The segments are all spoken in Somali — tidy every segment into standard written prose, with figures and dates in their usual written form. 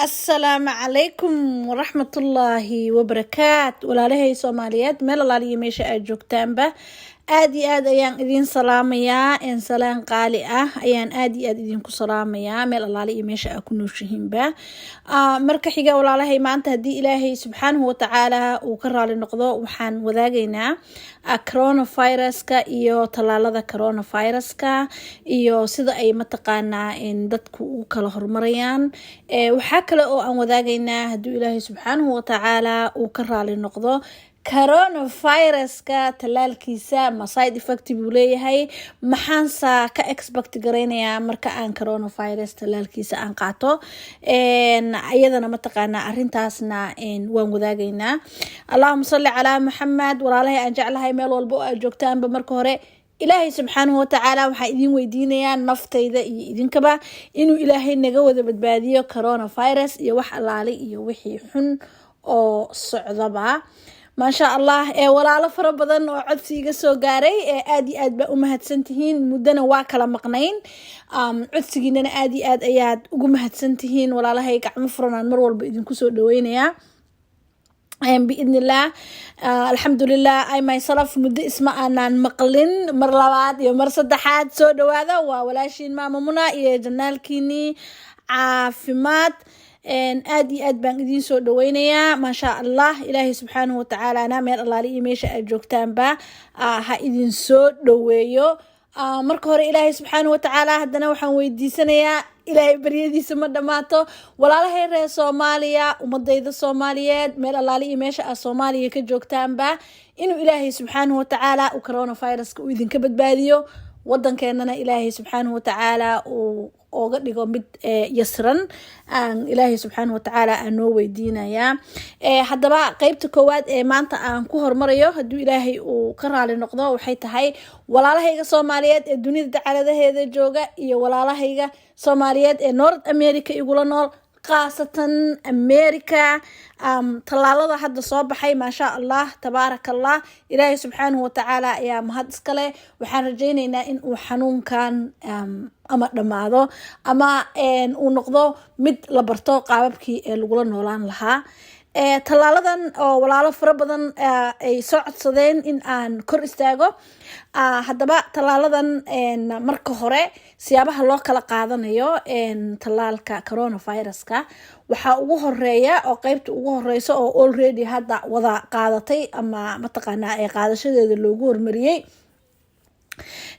السلام عليكم ورحمة الله وبركاته walaalahey Soomaaliyeed meel alaaliyo meesha aad joogtaanba aad iyo aad ayaan idin salaamayaa salaan qaali ah ayaan aad iyo aad idinku salaamayaa meel alaaliyo meesha aad ku nooshihiinba marka xiga walaalahey maanta hadii Ilaahay subxaanahu wa ta'aala uu ka raali noqdo waxaan wadaagaynaa coronaviruska iyo talaalada coronaviruska iyo sida ay mataqaanaa in dadku u kala hormarayaan waxa kale oo aan wadaagaynaa hadii Ilaahay subxaanahu wa ta'aala uu ka raali noqdo coronaviruska talaalkiisa ma side effect buu leeyahay maxaan ka expect gareynayaa marka aan coronavirus talaalkiisa aan qaato ayadana mataqaanaa arintaasna waan wadaagaynaa Allahumma salli ala Muhammad walaalahay aan jeclahay meel walba oo aad joogtaanba marka hore Ilaahay subxaanahu wa ta'aala waxa idin weydiinayaa naftayda iyo idinkaba inuu Ilaahay naga wada badbaadiyo coronavirus iyo wax alaali iyo wixii xun oo socdaba ما شاء الله walaalo fara badan oo codsiga soo gaaray aad iyo aad ba u mahadsantihiin mudana waa kala maqnayn codsigiina aad iyo aad ayaad ugu mahadsantihiin walaalahay gacmo furan mar walba idinku soo dhaweynaya بإذن الله الحمد لله أي ما يصرف مدة اسمه أنا مقلن مر لبعض يوم مر صدحات سود وهذا ولاشين ما ممنا يجنال كيني عافمات aad iyo aad baan idin soo dhaweynayaa ma sha Allah Ilaahay subhanahu wa ta'ala ana meel Allah li meesha aad joogtaanba ha idin soo dhaweeyo marka hore Ilaahay subhanahu wa ta'ala hadana waxaan weydiisanayaa Ilaahay bariyadiisa ma dhamaato walaalahay reer Soomaaliya umadayda Soomaaliyeed meel Allah li meesha aad Soomaaliya ka joogtaanba inuu Ilaahay subhanahu wa ta'ala uu coronavirus uu idinka badbaadiyo wadankeenana Ilaahay subhanahu wa ta'ala uu oga dhigo mid yasran aan Ilaahay subhanahu wa ta'ala aanoo weydiinaya hadaba qaybta koowaad maanta aan ku hormarayo haduu Ilaahay uu ka raali noqdo waxay tahay walaalahayga Soomaaliyeed ee dunida dacaladaheeda jooga iyo walaalahayga Soomaaliyeed ee North America igula nool qaasatan America talaalada hadda soo baxay ma sha Allah tabarakallah Ilaahay subhanahu wa ta'ala ayaa mahad iskale waxaan rajaynaynaa in uu xanuunkan ama dhamaado ama uu noqdo mid la barto qaababkii lagu noolaan lahaa talaaladan oo walaalo fara badan ay soo codsadeen in aan kor istaago hadaba talaaladan marka hore siyaabaha loo kala qaadanayo talaalka coronaviruska waxa ugu horeeya oo qaybta ugu horeyso oo already hadda wada qaadatay ama mataqaanaa ay qaadashadeeda loogu hormariyay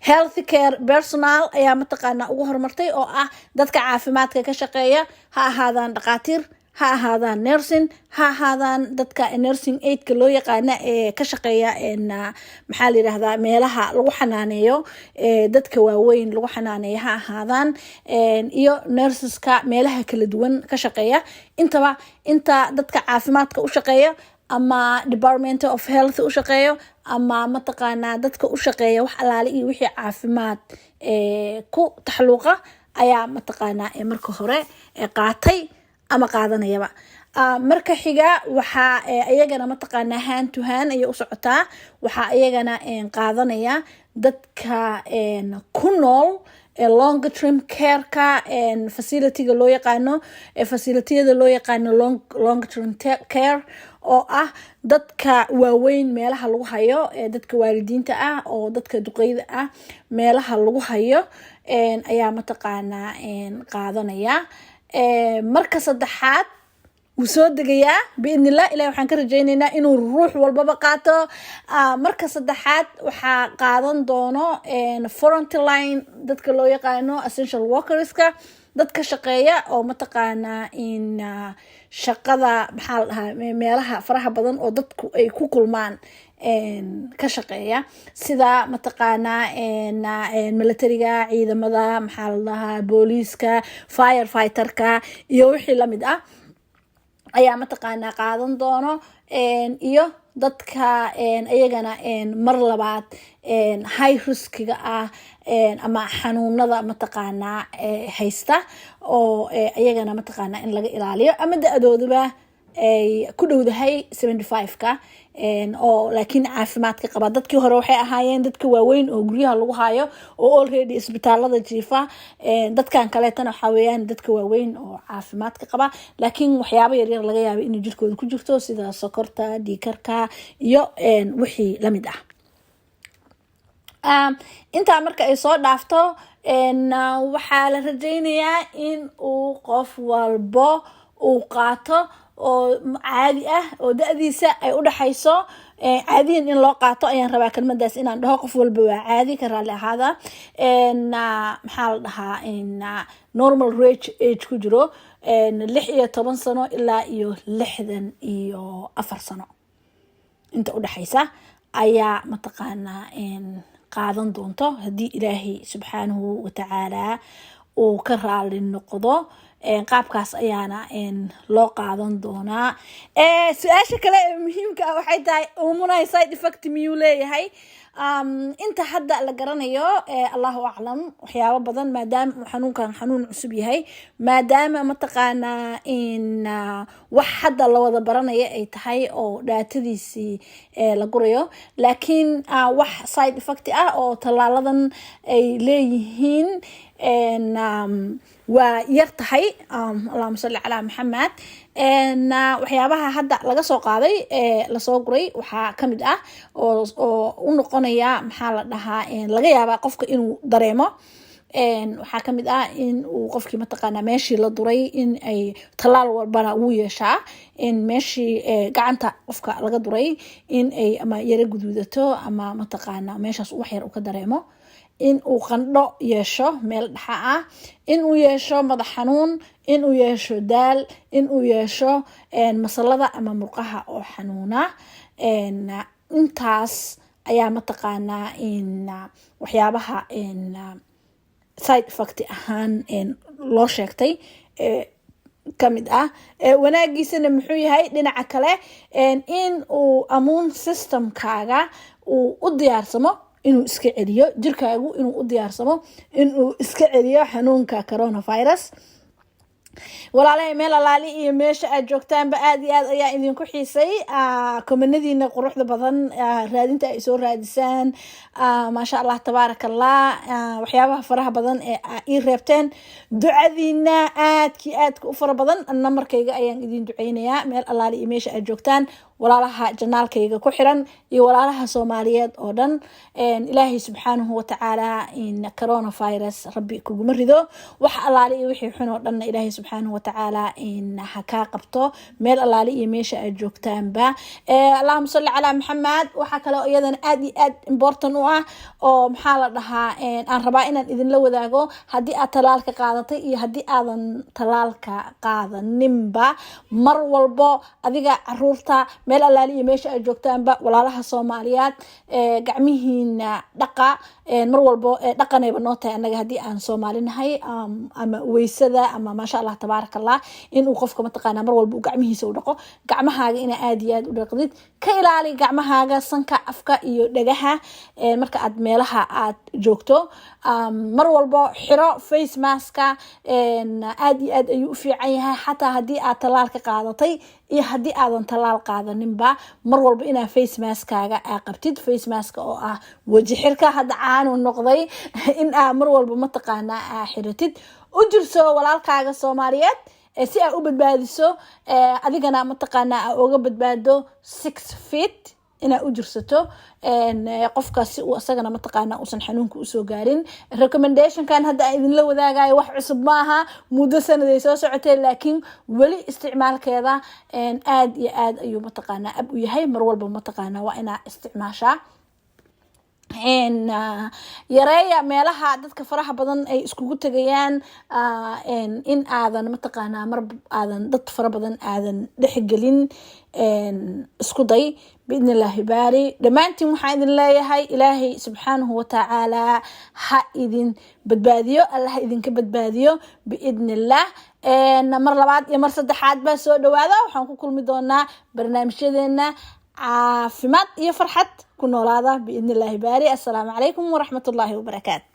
healthcare personnel ayaa mataqaanaa ugu hormartay oo ah dadka caafimaadka ka shaqeeya ha ahaadaan dhaqaatiir ha ahaadaan nursing ha ahaadaan dadka nursing aid ka loo yaqaana ka shaqeeya maxaa la yiraahdaa meelaha lagu xanaaneeyo dadka waaweyn lagu xanaaneeyo ha ahaadaan iyo nurseska meelaha kala duwan ka shaqeeya inta dadka caafimaadka u shaqeeya ama department of health u shaqeeyo ama mataqaanaa dadka u shaqeeya wax alaali iyo wixii caafimaad ku taxluuqa ayaa mataqaanaa marka hore qaatay ama qaadanayaba marka xiga waxa ayagana mataqaanaa hand to hand ay u socotaa waxa ayagana qaadanaya dadka ku nool long term care ka facility-ga loo yaqaano facility-yada loo yaqaano long term care oo ah dadka waaweyn meelaha lagu hayo dadka waalidiinta ah oo dadka duqeyda ah meelaha lagu hayo ayaa mataqaanaa qaadanaya marka saddexaad wuu soo degayaa biidnillah ilaahay waxaan ka rajaynaynaa inuu ruux walbaba qaato marka saddexaad waxaa qaadan doono frontline dadka loo yaqaano essential workerska dadka shaqeeya oo mataqaanaa in shaqada maxaa la dhahaa meelaha faraha badan oo dadku ay ku kulmaan ka shaqeeya sida mataqaanaa militariga ciidamada maxaa la dhahaa booliiska firefighterka iyo wixii la mid ah ayaa mataqaanaa qaadan doono iyo dadka ayagana mar labaad high riskiga ah ama xanuunada mataqaanaa haysta oo ayagana mataqaanaa in laga ilaaliyo ama da-dooduba ay ku dhowdahay 75ka oo laakiin caafimaadka qaba. dadkii hore waxay ahaayeen dadka waaweyn oo guryaha lagu hayo oo already isbitaalada jiifa. dadkan kaleetana waxa weeyaan dadka waaweyn oo caafimaadka qaba laakiin waxyaabo yar yar laga yaabo in jirkooda ku jirto sida sokorta, dhiigkarka iyo wixii la mid ah. intaa marka ay soo dhaafto waxaa la rajaynayaa in uu qof walbo uu qaato oo caadi ah oo da'diisa ay u dhaxayso caadiyan in loo qaato ayaan rabaa kelmadaas inaan dhaho. qof walba waa caadi ka raali ahaada. maxaa la dhahaa normal age ku jiro 16 sano ilaa iyo 64 sano inta u dhaxaysa ayaa mataqaanaa qaadan doonto haddii ilaahay subxaanahu watacaala uu ka raali noqdo. qaabkaas ayaana loo qaadan doonaa. su-aasha kale ee muhiimka ah waxay tahay umunay side effect miyuu leeyahay? inta hadda la garanayo allahu aclam waxyaabo badan maadaama xanuunkan xanuun cusub yahay, maadaama mataqaanaa in wax hadda la wada baranaya ay tahay oo dhaatadiisii la gurayo, laakiin wax side effect ah oo tallaaladan ay leeyihiin waa yar tahay. allahuma salli calaa maxamed. waxyaabaha hadda laga soo qaaday lasoo guray waxaa kamid ah oo u noqonaya maxaa la dhahaa laga yaabaa qofka inuu dareemo. waxaa kamid ah in uu qofkii mataqaanaa meeshii la duray in ay tallaal walbana wuu yeeshaa, in meeshii gacanta qofka laga duray in ay ama yara guduudato ama mataqaanaa meeshaas wax yar uu ka dareemo, in uu qandho yeesho meel dhaxa ah, in uu yeesho madax xanuun, in uu yeesho daal, in uu yeesho masalada ama murqaha oo xanuuna. intaas ayaa mataqaanaa waxyaabaha side effect ahaan loo sheegtay kamid ah. wanaagiisana muxuu yahay? dhinaca kale in uu immune systemkaaga uu u diyaarsamo inuu iska celiyo, jirkaagu inuu u diyaarsamo inuu iska celiyo xanuunka coronavirus. walaalahay meel alaali iyo meesha aad joogtaanba aad iyo aad ayaa idinku xiisay komanadiina quruxda badan, raadinta ay soo raadisaan, maasha allah tabaaraka allah, waxyaabaha faraha badan ee ii reebteen, ducadiina aadka u fara badan. namarkayga ayaan idin duceynayaa meel alaali iyo meesha aad joogtaan, walaalaha janaalkayga ku xiran iyo walaalaha Soomaaliyeed oo dhan. ilaahay subxaanahu watacaala coronavirus rabbi kuguma rido, wax alaali iyo wixii xun oo dhan ilaahay subxaanahu watacaala ha kaa qabto meel alaali iyo meesha aad joogtaanba. allahumma salli calaa maxamed. waxaa kale oo iyadana aad iyo aad important u ah oo maxaa la dhahaa aan rabaa inaan idinla wadaago, haddii aad talaalka qaadatay iyo haddii aadan talaalka qaadaninba, mar walbo adiga caruurta meel alaali iyo meesha aad joogtaanba, walaalaha Soomaaliyeed gacmihiina dhaqa. mar walbo dhaqanayba noo tahay anaga haddii aan Soomaali nahay, ama weysada ama maasha allah tabaaraka allah, inuu qofka mataqaanaa mar walba uu gacmihiisa u dhaqo. gacmahaaga ina aad iyo aad u dhaqdid, ka ilaali gacmahaaga sanka, afka iyo dhagaha marka aad meelaha aad joogto. mar walbo xiro face maska, aad iyo aad ayuu u fiican yahay xataa haddii aad talaalka qaadatay iyo haddii aadan talaal qaadaninba. mar walba inaa face maskaaga qabtid, face maska oo ah waji xirka hadda caanu noqday in aa mar walba mataqaanaa xiratid. u jirso walaalkaaga Soomaaliyeed si aa u badbaadiso adigana mataqaanaa uga badbaado 6 feet inaa u jirsato qofka si uu asagana mataqaanaa uusan xanuunka usoo gaarin. recommendationkan hadda aan idinla wadaagayo wax cusub maaha, muddo sanaday soo socotay, laakiin weli isticmaalkeeda aad iyo aad ayuu mataqaanaa ab u yahay. mar walba mataqaanaa waa inaa isticmaashaa. yareeya meelaha dadka faraha badan ay iskugu tagayaan, in aadan mataqaanaa mar aadan dad fara badan aadan dhexgelin. isku day biidni illaahi baari. dhammaantiin waxaan idin leeyahay ilaahay subxaanahu watacaala ha idin badbaadiyo, allah idinka badbaadiyo biidni illah. mar labaad iyo mar saddexaad baa soo dhawaada, waxaan ku kulmi doonaa barnaamijyadeena caafimaad iyo farxad ku noolaada biidni illaahi baari. assalaamu calaykum waraxmatullaahi wabarakaatu.